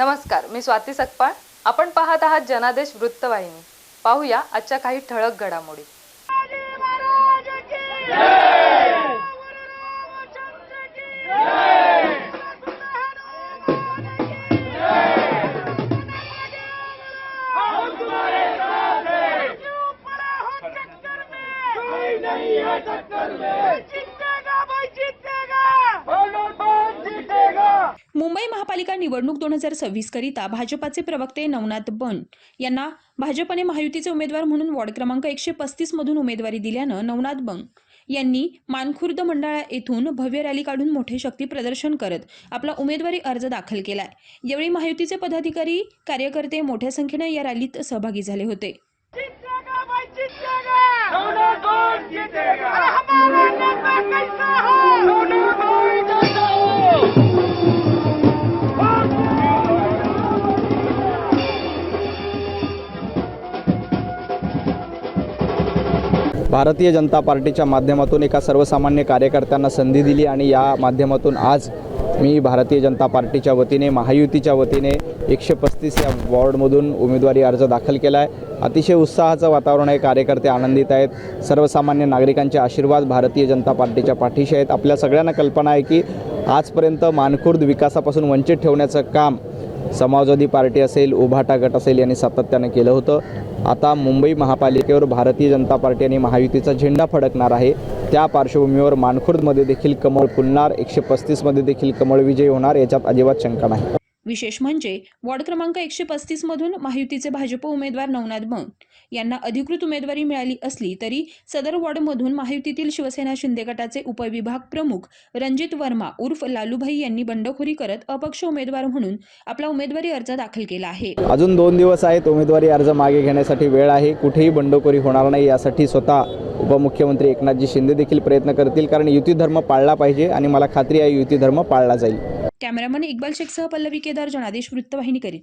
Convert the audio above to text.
नमस्कार, मी स्वाती सकपाळ. आपण पाहत आहात जनादेश वृत्तवाहिनी. पाहूया आजच्या काही ठळक घडामोडी. मुंबई महापालिका निवडणूक 2026 करिता भाजपाचे प्रवक्ते नवनाथ बन यांना भाजपने महायुतीचे उमेदवार म्हणून वॉर्ड क्रमांक 135 मधून उमेदवारी दिल्यानं नवनाथ बन यांनी मानखुर्द मंडळा येथून भव्य रॅली काढून मोठे शक्ती प्रदर्शन करत आपला उमेदवारी अर्ज दाखल केलाय. यावेळी महायुतीचे पदाधिकारी कार्यकर्ते मोठ्या संख्येने या रॅलीत सहभागी झाले होते. भारतीय जनता पार्टीच्या माध्यमातून एका सर्वसामान्य कार्यकर्त्यांना संधी दिली आणि या माध्यमातून आज मी भारतीय जनता पार्टीच्या वतीने महायुतीच्या वतीने 135 या वॉर्डमधून उमेदवारी अर्ज दाखल केला आहे. अतिशय उत्साहाचं वातावरण आहे. कार्यकर्ते आनंदित आहेत. सर्वसामान्य नागरिकांचे आशीर्वाद भारतीय जनता पार्टीच्या पाठीशी आहेत. आपल्या सगळ्यांना कल्पना आहे की आजपर्यंत मानखुर्द विकासापासून वंचित ठेवण्याचं काम समाजवादी पार्टी असेल, उभाटा गट असेल यांनी सातत्याने केलं होतं. आता मुंबई महापालिकेवर भारतीय जनता पार्टी आणि महायुतीचा झेंडा फडकणार आहे. त्या पार्श्वभूमीवर मानखुर्दमध्ये देखील कमळ फुलणार, 135 मध्ये देखील कमळ विजयी होणार, याच्यात अजिबात शंका नाही. विशेष म्हणजे वॉर्ड क्रमांक 135 मधून महायुतीचे भाजप उमेदवार नवनाथ बन यांना अधिकृत उमेदवारी मिळाली असली तरी सदर वॉर्डमधून महायुतीतील शिवसेना शिंदे गटाचे उपविभाग प्रमुख रणजित वर्मा उर्फ लालूभाई यांनी बंडखोरी करत अपक्ष उमेदवार म्हणून आपला उमेदवारी अर्ज दाखल केला आहे. अजून 2 दिवस आहेत. उमेदवारी अर्ज मागे घेण्यासाठी वेळ आहे. कुठेही बंडखोरी होणार नाही यासाठी स्वतः उपमुख्यमंत्री एकनाथजी शिंदे देखील प्रयत्न करतील, कारण युती धर्म पाळला पाहिजे आणि मला खात्री आहे युती धर्म पाळला जाईल. कॅमेरामन इक्बाल शेखसह पल्लवी केदार, जनादेश वृत्तवाहिनी करीत.